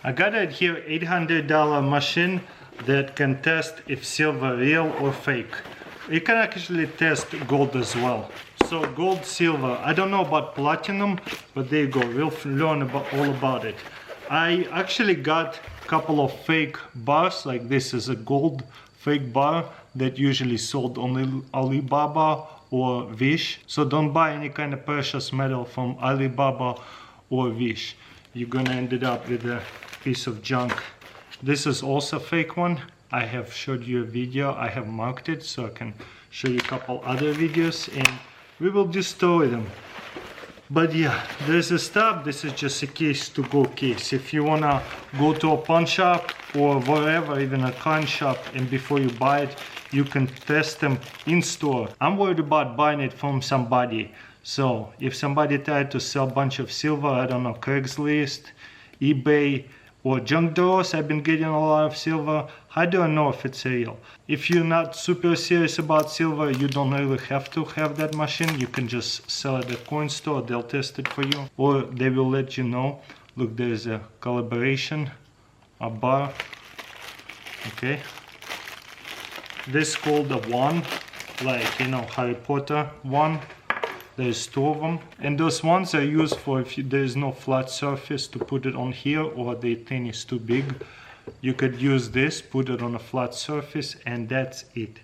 I got it here, $800 machine that can test if silver real or fake. You can actually test gold as well. So gold, silver. I don't know about platinum, but there you go. We'll learn all about it. I actually got a couple of fake bars. Like this is a gold fake bar that usually sold on Alibaba or Wish. So don't buy any kind of precious metal from Alibaba or Wish. You're gonna end up with a piece of junk. This is also a fake one. I have showed you a video. I have marked it so I can show you a couple other videos and we will destroy them. But yeah, there's a stop. This is just a case to go case. If you wanna go to a pawn shop or wherever, even a coin shop, and before you buy it, you can test them in store. I'm worried about buying it from somebody. So if somebody tried to sell a bunch of silver, I don't know, Craigslist, eBay, or junk drawers, I've been getting a lot of silver. I don't know if it's real. If you're not super serious about silver, you don't really have to have that machine. You can just sell it at coin store, they'll test it for you. Or they will let you know. Look, there's a calibration, a bar. Okay. This is called a wand, like, you know, Harry Potter wand. There's two of them, and those ones are used for if there is no flat surface to put it on here, or the thing is too big. You could use this, put it on a flat surface, and that's it.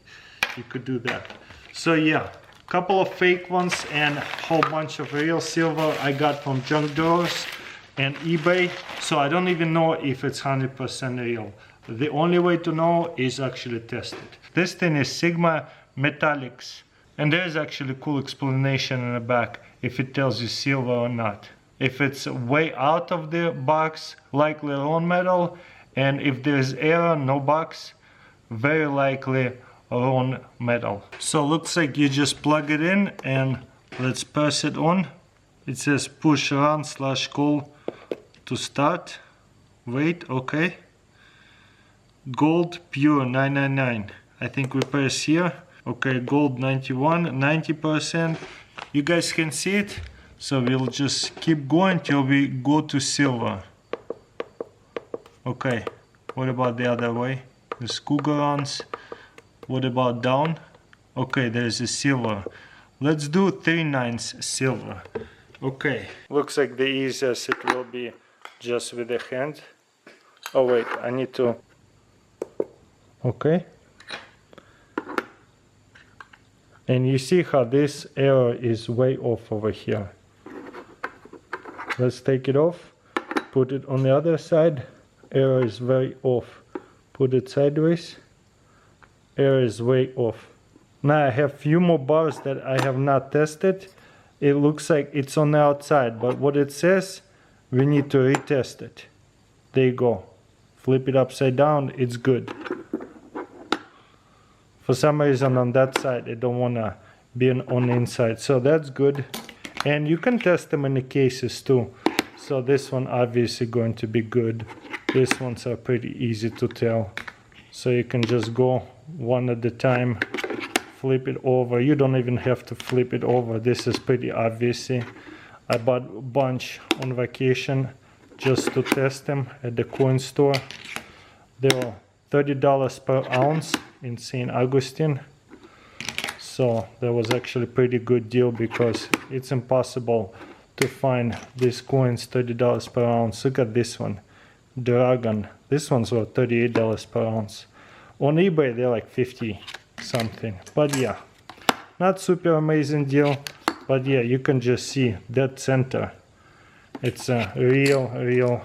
You could do that. So yeah, couple of fake ones and a whole bunch of real silver I got from junk drawers and eBay. So I don't even know if it's 100% real. The only way to know is actually test it. This thing is Sigma Metalytics. And there's actually a cool explanation in the back if it tells you silver or not. If it's way out of the box, likely wrong metal, and if there's error, no box, very likely wrong metal. So looks like you just plug it in and let's press it on. It says push run / call to start. Wait, okay. Gold pure 999. I think we press here. Okay, gold 91, 90%. You guys can see it. So we'll just keep going till we go to silver. Okay, what about the other way? The cougar runs. What about down? Okay, there's a silver. Let's do 3 nines silver. Okay, looks like the easiest it will be just with the hand. Oh wait, I need to... Okay. And you see how this error is way off over here. Let's take it off, put it on the other side. Error is very off. Put it sideways. Error is way off. Now I have few more bars that I have not tested. It looks like it's on the outside, but what it says, we need to retest it. There you go. Flip it upside down, it's good. For some reason on that side I don't want to be on the inside, so that's good. And you can test them in the cases too. So this one obviously going to be good. These ones are pretty easy to tell. So you can just go one at a time, flip it over. You don't even have to flip it over. This is pretty obvious. I bought a bunch on vacation just to test them at the coin store. They were $30 per ounce in St. Augustine. So that was actually a pretty good deal because it's impossible to find these coins $30 per ounce. Look at this one, Dragon. This one's worth $38 per ounce. On eBay they're like 50 something. But yeah, not super amazing deal. But yeah, you can just see that center. It's a real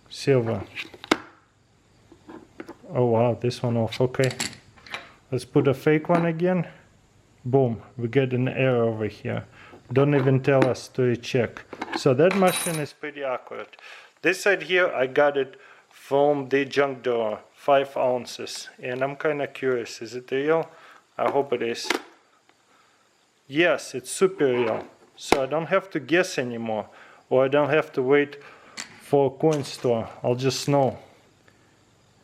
silver. Oh wow, this one off. Okay, let's put a fake one again. Boom, we get an error over here. Don't even tell us to recheck. So that machine is pretty accurate. This side here I got it from the junk drawer, 5 ounces, and I'm kind of curious, is it real? I hope it is. Yes, it's super real. So I don't have to guess anymore, or I don't have to wait for a coin store. I'll just know.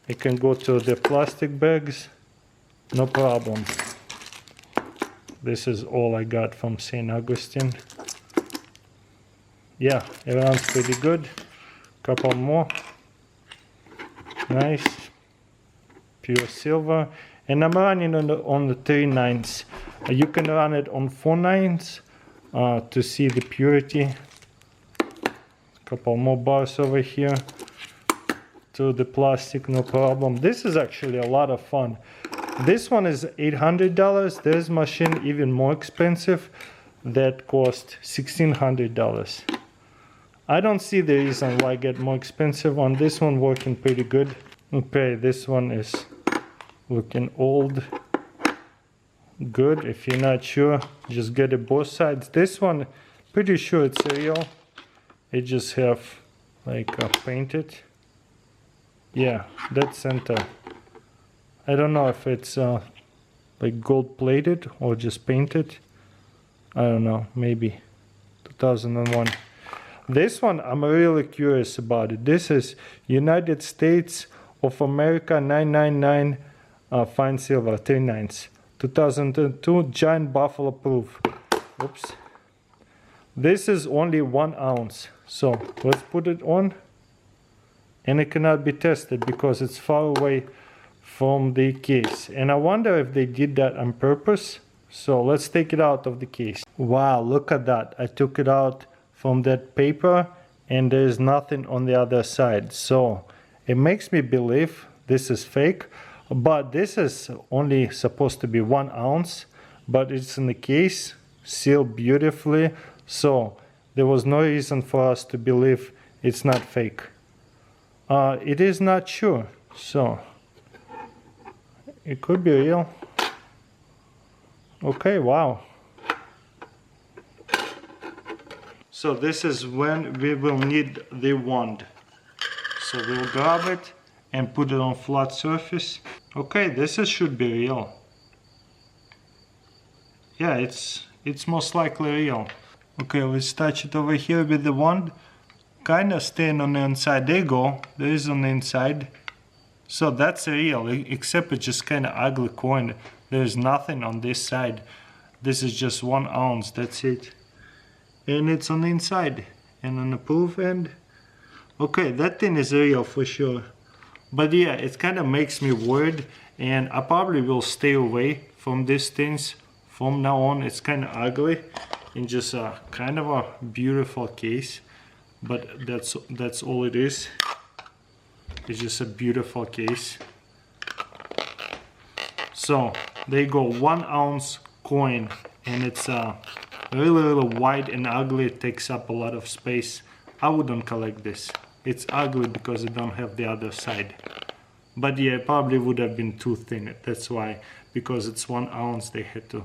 I can go to the plastic bags, no problem. This is all I got from St. Augustine. Yeah, it runs pretty good. Couple more. Nice. Pure silver. And I'm running on the 3 nines. You can run it on 4 nines to see the purity. Couple more bars over here to the plastic, no problem. This is actually a lot of fun. This one is $800. There's machine even more expensive that cost $1,600. I don't see the reason why I get more expensive on this one, working pretty good. Okay, this one is looking old. Good. If you're not sure, just get it both sides. This one, pretty sure it's real. It just have like painted. Yeah, that center. I don't know if it's like gold plated or just painted. I don't know, maybe 2001. This one I'm really curious about it. This is United States of America 999 fine silver 3 nines. 2002 giant buffalo proof. Oops. This is only 1 ounce. So let's put it on. And it cannot be tested because it's far away from the case. And I wonder if they did that on purpose. So let's take it out of the case. Wow, look at that. I took it out from that paper and there's nothing on the other side. So it makes me believe this is fake. But this is only supposed to be 1 ounce. But it's in the case, sealed beautifully. So there was no reason for us to believe it's not fake. It is not sure, so it could be real. Okay, wow. So this is when we will need the wand. So we'll grab it and put it on flat surface. Okay, this should be real. Yeah, it's most likely real. Okay, let's touch it over here with the wand. Kinda staying on the inside. There you go. There is on the inside. So that's real, except it's just kinda ugly coin. There's nothing on this side. This is just 1 ounce, that's it. And it's on the inside. And on the proof end. Okay, that thing is real for sure. But yeah, it kinda makes me worried. And I probably will stay away from these things from now on. It's kinda ugly. In just a kind of a beautiful case. But that's all it is. It's just a beautiful case. So there you go, 1 ounce coin, and it's really wide and ugly. It takes up a lot of space. I wouldn't collect this. It's ugly because it don't have the other side. But yeah, it probably would have been too thin. That's why, because it's 1 ounce, they had to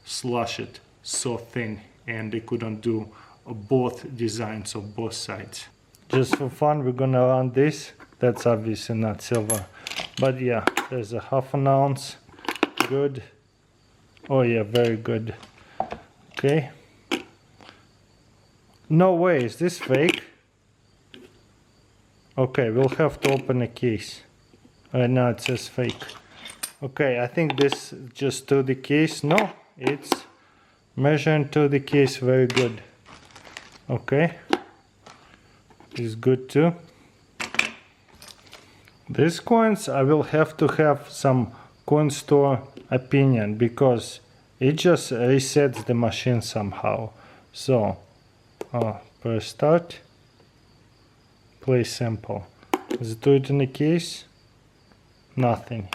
slush it so thin, and they couldn't do both designs of both sides. Just for fun, we're gonna run this. That's obviously not silver, but yeah, there's a 1/2 ounce. Good. Oh yeah, very good. Okay. No way, is this fake? Okay, we'll have to open a case. Right now it says fake. Okay, I think this just to the case. No, it's measuring to the case. Very good. Okay, is good too. These coins, I will have to have some coin store opinion because it just resets the machine somehow. So press start, play sample. Let's do it in the case. Nothing.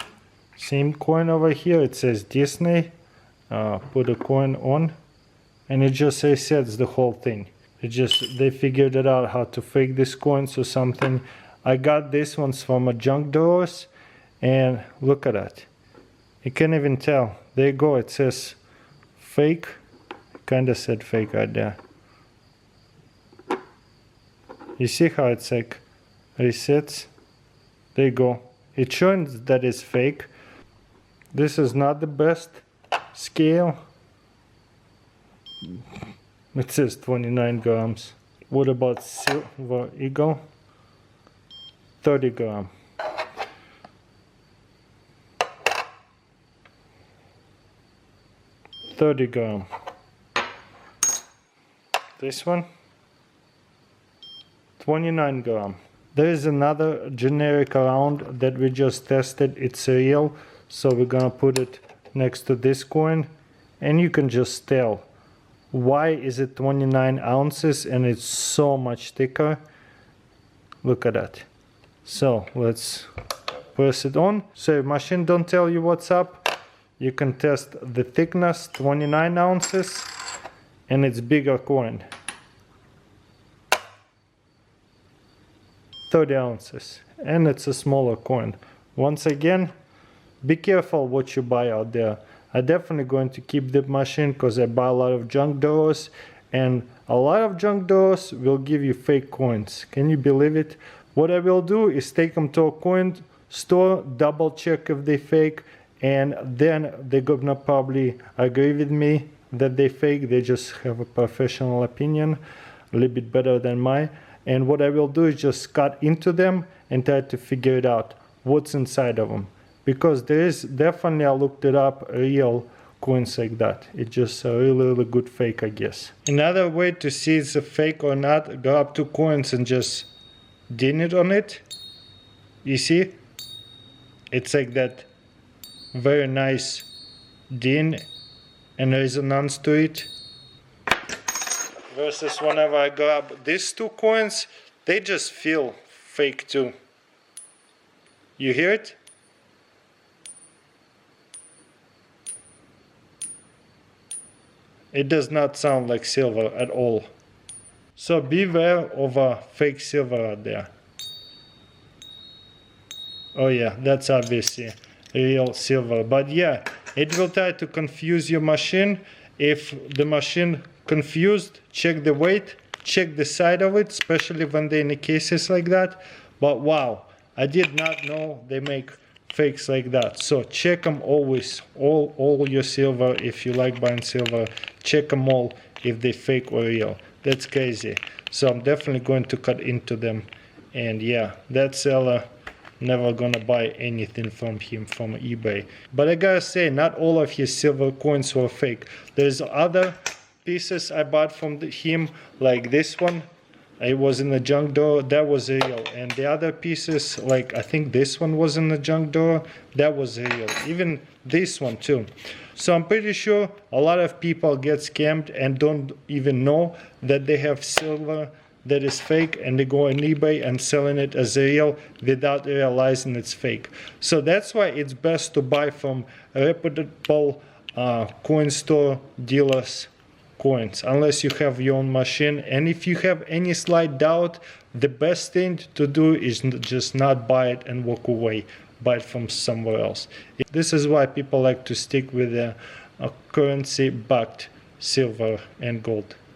Same coin over here, it says Disney. Put a coin on and it just resets the whole thing. They figured it out how to fake these coins or something. I got these ones from a junk drawers, and look at that. You can't even tell. There you go, it says fake. Kinda said fake right there. You see how it's like resets? There you go. It shows that it's fake. This is not the best scale. It says 29 grams. What about Silver Eagle? 30 gram. This one? 29 gram. There is another generic around that we just tested. It's real, so we're gonna put it next to this coin, and you can just tell why is it 29 ounces and it's so much thicker. Look at that. So let's press it on. So if machine don't tell you what's up, you can test the thickness, 29 ounces, and it's bigger coin, 30 ounces, and it's a smaller coin. Once again, be careful what you buy out there. I'm definitely going to keep the machine because I buy a lot of junk drawers, and a lot of junk drawers will give you fake coins. Can you believe it? What I will do is take them to a coin store, double check if they fake, and then they're gonna probably agree with me that they fake. They just have a professional opinion, a little bit better than mine. And what I will do is just cut into them and try to figure it out what's inside of them, because there is definitely, I looked it up, real coins like that. It's just a really good fake, I guess. Another way to see it's a fake or not, go up to coins and just din it on it. You see, it's like that very nice din and resonance to it. Versus whenever I grab these two coins, they just feel fake too. You hear it? It does not sound like silver at all. So beware of a fake silver out there. Oh yeah, that's obviously real silver. But yeah, it will try to confuse your machine. If the machine confused, check the weight, check the side of it, especially when they're in cases like that. But wow, I did not know they make fakes like that. So check them always, all your silver. If you like buying silver, check them all if they fake or real. That's crazy. So I'm definitely going to cut into them. And yeah, that seller, never gonna buy anything from him from eBay. But I gotta say, not all of his silver coins were fake. There's other pieces I bought from him, like this one. It was in the junk drawer, that was real. And the other pieces, like I think this one was in the junk drawer, that was real. Even this one too. So I'm pretty sure a lot of people get scammed and don't even know that they have silver that is fake, and they go on eBay and selling it as real without realizing it's fake. So that's why it's best to buy from reputable coin store dealers coins, unless you have your own machine. And if you have any slight doubt, the best thing to do is just not buy it and walk away. Buy it from somewhere else. This is why people like to stick with a currency backed silver and gold.